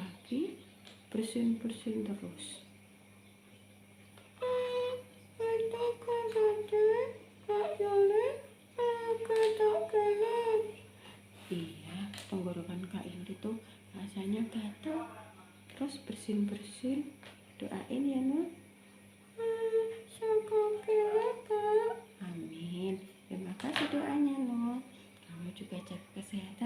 lagi, bersin-bersin terus. Iya, tenggorokan Kak Yuli tuh rasanya gatal. Terus bersin-bersin, doain ya Nur. Amin. Terima kasih doanya Nur. Kamu juga jaga kesehatan.